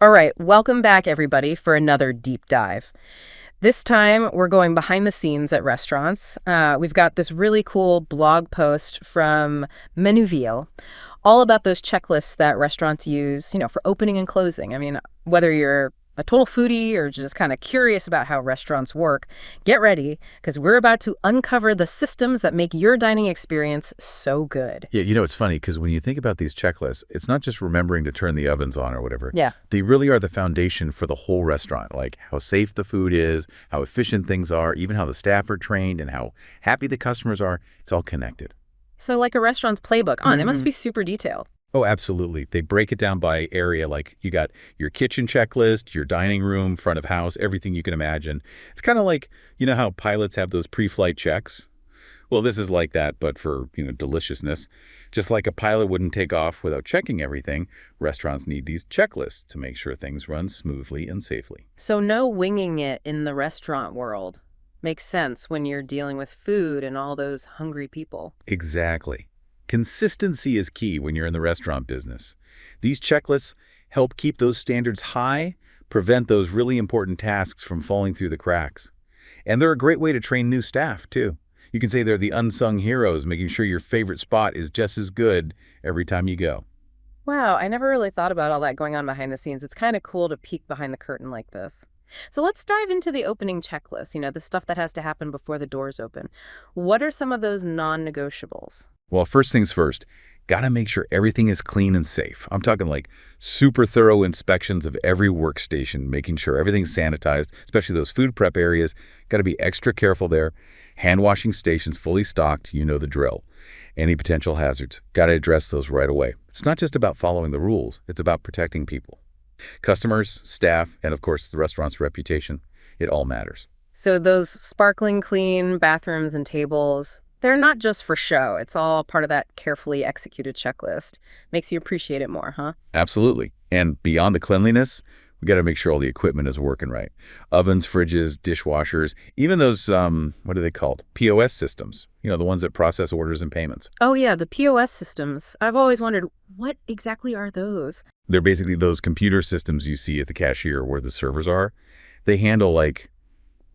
All right, welcome back, everybody, for another deep dive. This time, we're going behind the scenes at restaurants. We've got this really cool blog post from Menuviel, all about those checklists that restaurants use, for opening and closing. I mean, whether you're a total foodie or just kind of curious about how restaurants work, get ready, because we're about to uncover the systems that make your dining experience so good. Yeah, it's funny because when you think about these checklists, it's not just remembering to turn the ovens on or whatever. Yeah. They really are the foundation for the whole restaurant, like how safe the food is, how efficient things are, even how the staff are trained and how happy the customers are. It's all connected. So like a restaurant's playbook. They must be super detailed. Oh, absolutely. They break it down by area, like you got your kitchen checklist, your dining room, front of house, everything you can imagine. It's kind of like, how pilots have those pre-flight checks? Well, this is like that, but for, deliciousness. Just like a pilot wouldn't take off without checking everything, restaurants need these checklists to make sure things run smoothly and safely. So no winging it in the restaurant world. Makes sense when you're dealing with food and all those hungry people. Exactly. Consistency is key when you're in the restaurant business. These checklists help keep those standards high, prevent those really important tasks from falling through the cracks. And they're a great way to train new staff, too. You can say they're the unsung heroes, making sure your favorite spot is just as good every time you go. Wow, I never really thought about all that going on behind the scenes. It's kind of cool to peek behind the curtain like this. So let's dive into the opening checklist, the stuff that has to happen before the doors open. What are some of those non-negotiables? Well, first things first, gotta make sure everything is clean and safe. I'm talking like super thorough inspections of every workstation, making sure everything's sanitized, especially those food prep areas. Gotta be extra careful there. Hand washing stations fully stocked, you know the drill. Any potential hazards, gotta address those right away. It's not just about following the rules, it's about protecting people. Customers, staff, and of course the restaurant's reputation. It all matters. So those sparkling clean bathrooms and tables, they're not just for show. It's all part of that carefully executed checklist. Makes you appreciate it more, huh? Absolutely. And beyond the cleanliness, we got to make sure all the equipment is working right. Ovens, fridges, dishwashers, even those, what are they called? POS systems, the ones that process orders and payments. Oh, yeah, the POS systems. I've always wondered, what exactly are those? They're basically those computer systems you see at the cashier where the servers are. They handle like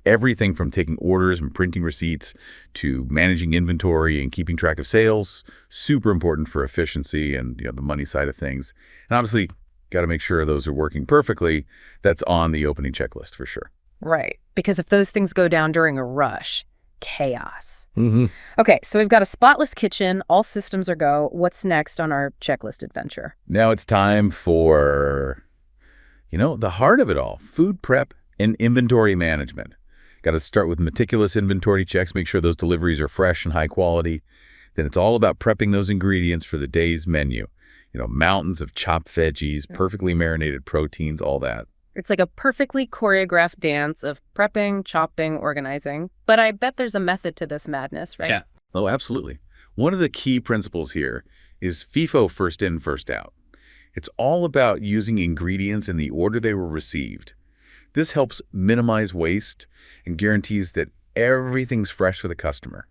everything from taking orders and printing receipts to managing inventory and keeping track of sales. Super important for efficiency and the money side of things. And obviously, got to make sure those are working perfectly. That's on the opening checklist for sure. Right. Because if those things go down during a rush, chaos. Mm-hmm. Okay, so we've got a spotless kitchen. All systems are go. What's next on our checklist adventure? Now it's time for, the heart of it all, food prep and inventory management. Got to start with meticulous inventory checks, make sure those deliveries are fresh and high quality. Then it's all about prepping those ingredients for the day's menu. Mountains of chopped veggies, perfectly marinated proteins, all that. It's like a perfectly choreographed dance of prepping, chopping, organizing. But I bet there's a method to this madness, right? Yeah. Oh, absolutely. One of the key principles here is FIFO, first in, first out. It's all about using ingredients in the order they were received. This helps minimize waste and guarantees that everything's fresh for the customer.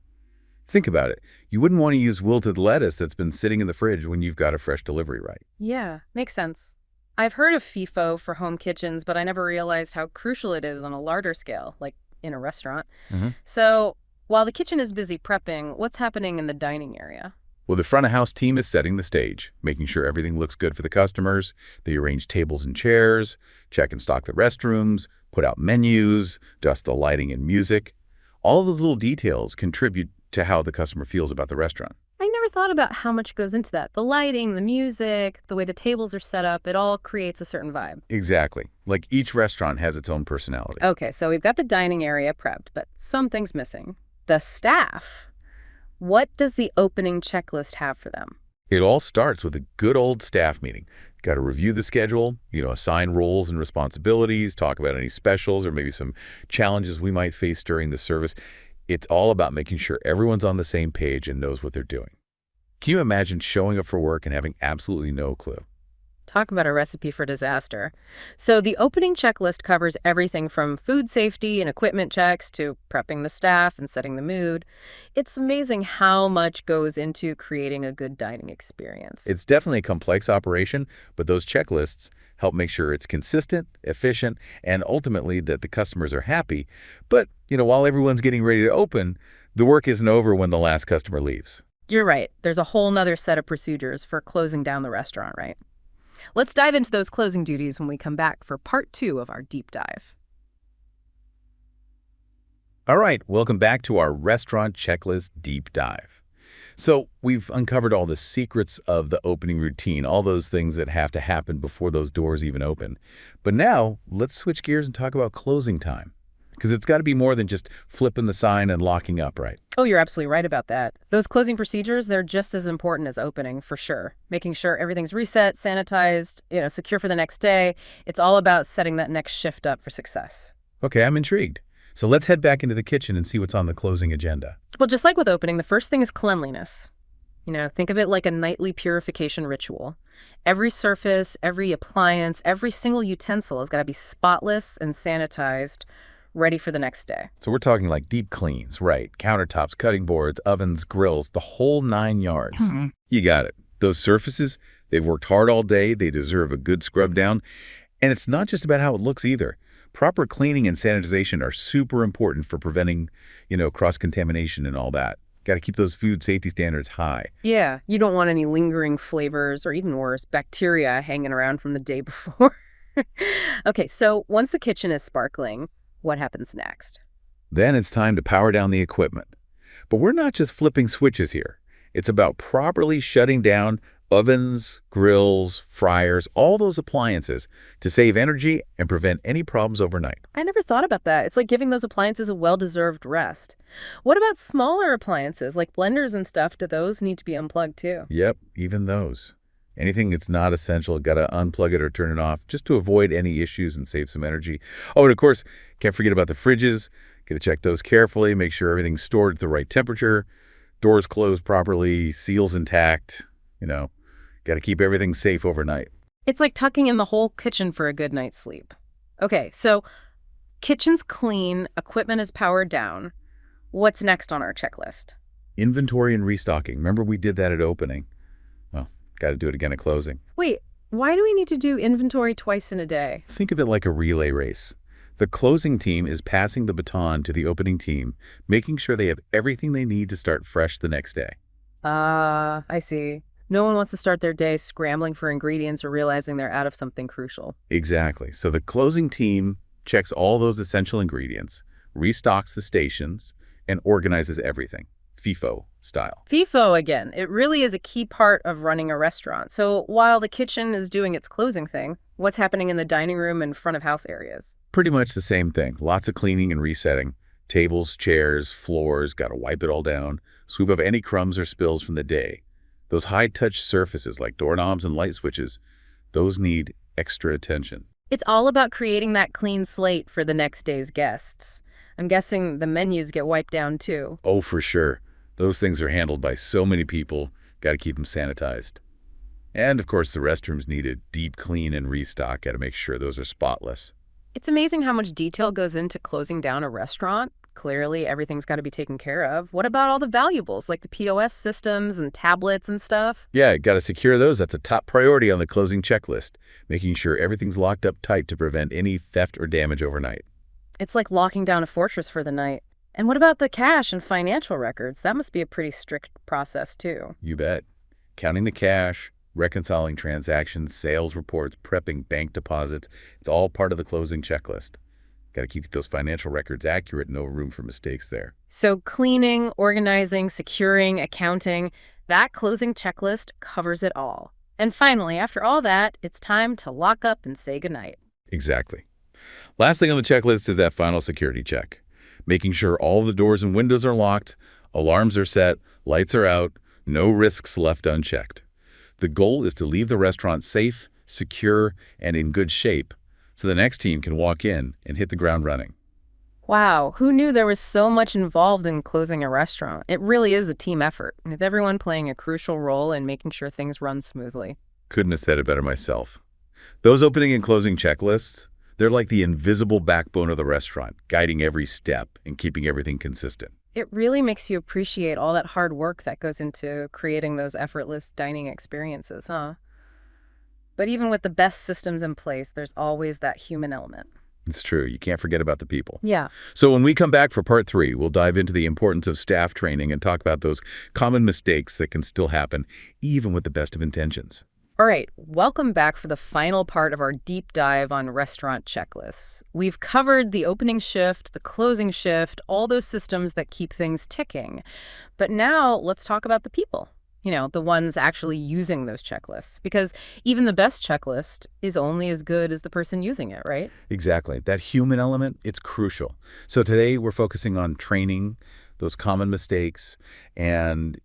Think about it. You wouldn't want to use wilted lettuce that's been sitting in the fridge when you've got a fresh delivery, right? Yeah, makes sense. I've heard of FIFO for home kitchens, but I never realized how crucial it is on a larger scale, like in a restaurant. Mm-hmm. So while the kitchen is busy prepping, what's happening in the dining area? Well, the front of house team is setting the stage, making sure everything looks good for the customers. They arrange tables and chairs, check and stock the restrooms, put out menus, dust the lighting and music. All of those little details contribute to how the customer feels about the restaurant. I never thought about how much goes into that. The lighting, the music, the way the tables are set up, it all creates a certain vibe. Exactly. Like each restaurant has its own personality. Okay, so we've got the dining area prepped, but something's missing. The staff. What does the opening checklist have for them? It all starts with a good old staff meeting. Got to review the schedule, assign roles and responsibilities, talk about any specials or maybe some challenges we might face during the service. It's all about making sure everyone's on the same page and knows what they're doing. Can you imagine showing up for work and having absolutely no clue? Talk about a recipe for disaster. So the opening checklist covers everything from food safety and equipment checks to prepping the staff and setting the mood. It's amazing how much goes into creating a good dining experience. It's definitely a complex operation, but those checklists help make sure it's consistent, efficient, and ultimately that the customers are happy. But, while everyone's getting ready to open, the work isn't over when the last customer leaves. You're right. There's a whole nother set of procedures for closing down the restaurant, right? Let's dive into those closing duties when we come back for part 2 of our deep dive. All right, welcome back to our restaurant checklist deep dive. So we've uncovered all the secrets of the opening routine, all those things that have to happen before those doors even open. But now let's switch gears and talk about closing time, because it's got to be more than just flipping the sign and locking up, right? Oh, you're absolutely right about that. Those closing procedures, they're just as important as opening, for sure. Making sure everything's reset, sanitized, secure for the next day. It's all about setting that next shift up for success. Okay, I'm intrigued. So let's head back into the kitchen and see what's on the closing agenda. Well, just like with opening, the first thing is cleanliness. Think of it like a nightly purification ritual. Every surface, every appliance, every single utensil has got to be spotless and sanitized, ready for the next day. So we're talking like deep cleans, right? Countertops, cutting boards, ovens, grills, the whole 9 yards. You got it. Those surfaces, they've worked hard all day. They deserve a good scrub down. And it's not just about how it looks either. Proper cleaning and sanitization are super important for preventing, cross-contamination and all that. Got to keep those food safety standards high. Yeah, you don't want any lingering flavors or even worse, bacteria hanging around from the day before. Okay, so once the kitchen is sparkling, what happens next? Then it's time to power down the equipment. But we're not just flipping switches here. It's about properly shutting down ovens, grills, fryers, all those appliances to save energy and prevent any problems overnight. I never thought about that. It's like giving those appliances a well-deserved rest. What about smaller appliances like blenders and stuff? Do those need to be unplugged too? Yep, even those. Anything that's not essential, got to unplug it or turn it off just to avoid any issues and save some energy. Oh, and of course, can't forget about the fridges. Got to check those carefully, make sure everything's stored at the right temperature, doors closed properly, seals intact, got to keep everything safe overnight. It's like tucking in the whole kitchen for a good night's sleep. Okay, so kitchen's clean, equipment is powered down. What's next on our checklist? Inventory and restocking. Remember we did that at opening. Well, got to do it again at closing. Wait, why do we need to do inventory twice in a day? Think of it like a relay race. The closing team is passing the baton to the opening team, making sure they have everything they need to start fresh the next day. I see. No one wants to start their day scrambling for ingredients or realizing they're out of something crucial. Exactly. So the closing team checks all those essential ingredients, restocks the stations, and organizes everything, FIFO style. FIFO again. It really is a key part of running a restaurant. So while the kitchen is doing its closing thing, what's happening in the dining room and front of house areas? Pretty much the same thing. Lots of cleaning and resetting. Tables, chairs, floors, got to wipe it all down, sweep up any crumbs or spills from the day. Those high-touch surfaces like doorknobs and light switches, those need extra attention. It's all about creating that clean slate for the next day's guests. I'm guessing the menus get wiped down too. Oh, for sure. Those things are handled by so many people. Got to keep them sanitized. And, of course, the restrooms need a deep clean and restock. Got to make sure those are spotless. It's amazing how much detail goes into closing down a restaurant. Clearly, everything's got to be taken care of. What about all the valuables, like the POS systems and tablets and stuff? Yeah, got to secure those. That's a top priority on the closing checklist, making sure everything's locked up tight to prevent any theft or damage overnight. It's like locking down a fortress for the night. And what about the cash and financial records? That must be a pretty strict process, too. You bet. Counting the cash, reconciling transactions, sales reports, prepping bank deposits. It's all part of the closing checklist. Got to keep those financial records accurate, no room for mistakes there. So cleaning, organizing, securing, accounting, that closing checklist covers it all. And finally, after all that, it's time to lock up and say goodnight. Exactly. Last thing on the checklist is that final security check. Making sure all the doors and windows are locked, alarms are set, lights are out, no risks left unchecked. The goal is to leave the restaurant safe, secure, and in good shape, so the next team can walk in and hit the ground running. Wow, who knew there was so much involved in closing a restaurant? It really is a team effort, with everyone playing a crucial role in making sure things run smoothly. Couldn't have said it better myself. Those opening and closing checklists, they're like the invisible backbone of the restaurant, guiding every step and keeping everything consistent. It really makes you appreciate all that hard work that goes into creating those effortless dining experiences, huh? But even with the best systems in place, there's always that human element. It's true. You can't forget about the people. Yeah. So when we come back for part 3, we'll dive into the importance of staff training and talk about those common mistakes that can still happen, even with the best of intentions. All right, welcome back for the final part of our deep dive on restaurant checklists. We've covered the opening shift, the closing shift, all those systems that keep things ticking. But now let's talk about the people, the ones actually using those checklists. Because even the best checklist is only as good as the person using it, right? Exactly. That human element, it's crucial. So today we're focusing on training, those common mistakes, and,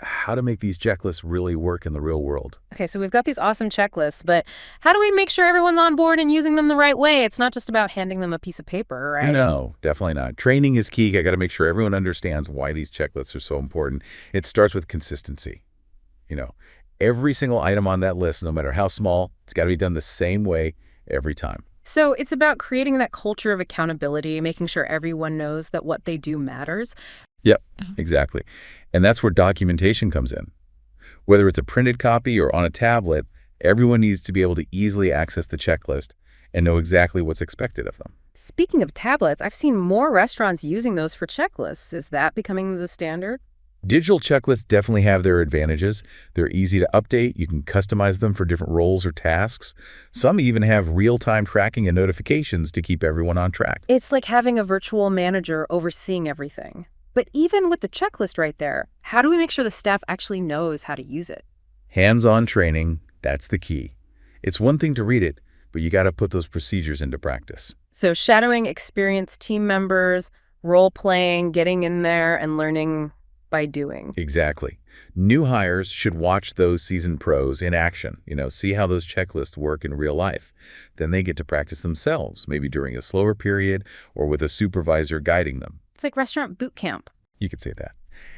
how to make these checklists really work in the real world. Okay, so we've got these awesome checklists, but how do we make sure everyone's on board and using them the right way? It's not just about handing them a piece of paper, right? No, definitely not. Training is key. I got to make sure everyone understands why these checklists are so important. It starts with consistency. Every single item on that list, no matter how small, it's got to be done the same way every time. So it's about creating that culture of accountability, making sure everyone knows that what they do matters. Yep, exactly. And that's where documentation comes in. Whether it's a printed copy or on a tablet, everyone needs to be able to easily access the checklist and know exactly what's expected of them. Speaking of tablets, I've seen more restaurants using those for checklists. Is that becoming the standard? Digital checklists definitely have their advantages. They're easy to update. You can customize them for different roles or tasks. Some even have real-time tracking and notifications to keep everyone on track. It's like having a virtual manager overseeing everything. But even with the checklist right there, how do we make sure the staff actually knows how to use it? Hands-on training, that's the key. It's one thing to read it, but you got to put those procedures into practice. So shadowing experienced team members, role-playing, getting in there and learning by doing. Exactly. New hires should watch those seasoned pros in action, see how those checklists work in real life. Then they get to practice themselves, maybe during a slower period or with a supervisor guiding them. It's like restaurant boot camp. You could say that.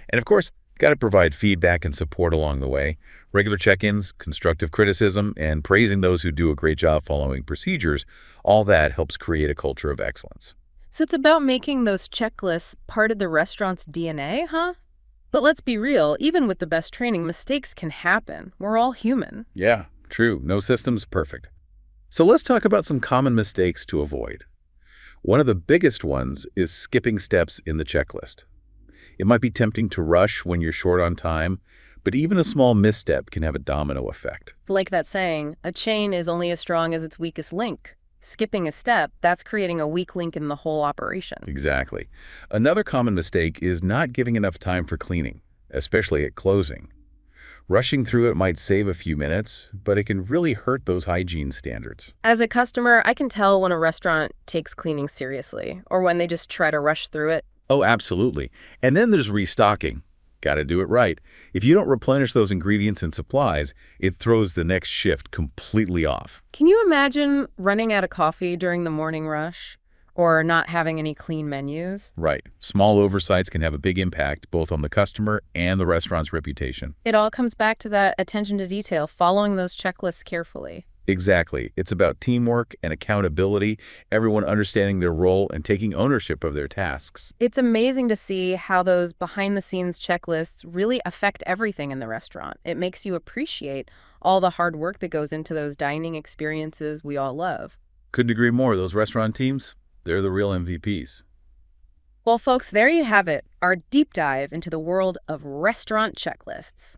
And of course, got to provide feedback and support along the way. Regular check-ins, constructive criticism, and praising those who do a great job following procedures, all that helps create a culture of excellence. So it's about making those checklists part of the restaurant's DNA, huh? But let's be real, even with the best training, mistakes can happen. We're all human. Yeah, true. No system's perfect. So let's talk about some common mistakes to avoid. One of the biggest ones is skipping steps in the checklist. It might be tempting to rush when you're short on time, but even a small misstep can have a domino effect. Like that saying, a chain is only as strong as its weakest link. Skipping a step, that's creating a weak link in the whole operation. Exactly. Another common mistake is not giving enough time for cleaning, especially at closing. Rushing through it might save a few minutes, but it can really hurt those hygiene standards. As a customer, I can tell when a restaurant takes cleaning seriously or when they just try to rush through it. Oh, absolutely. And then there's restocking. Got to do it right. If you don't replenish those ingredients and supplies, it throws the next shift completely off. Can you imagine running out of coffee during the morning rush or not having any clean menus? Right. Small oversights can have a big impact both on the customer and the restaurant's reputation. It all comes back to that attention to detail, following those checklists carefully. Exactly. It's about teamwork and accountability, everyone understanding their role and taking ownership of their tasks. It's amazing to see how those behind-the-scenes checklists really affect everything in the restaurant. It makes you appreciate all the hard work that goes into those dining experiences we all love. Couldn't agree more. Those restaurant teams, they're the real MVPs. Well, folks, there you have it, our deep dive into the world of restaurant checklists.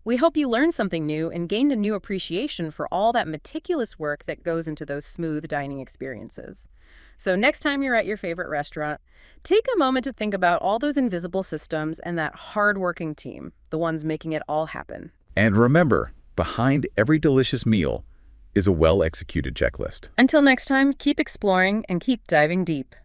We hope you learned something new and gained a new appreciation for all that meticulous work that goes into those smooth dining experiences. So next time you're at your favorite restaurant, take a moment to think about all those invisible systems and that hard-working team, the ones making it all happen. And remember, behind every delicious meal is a well-executed checklist. Until next time, keep exploring and keep diving deep.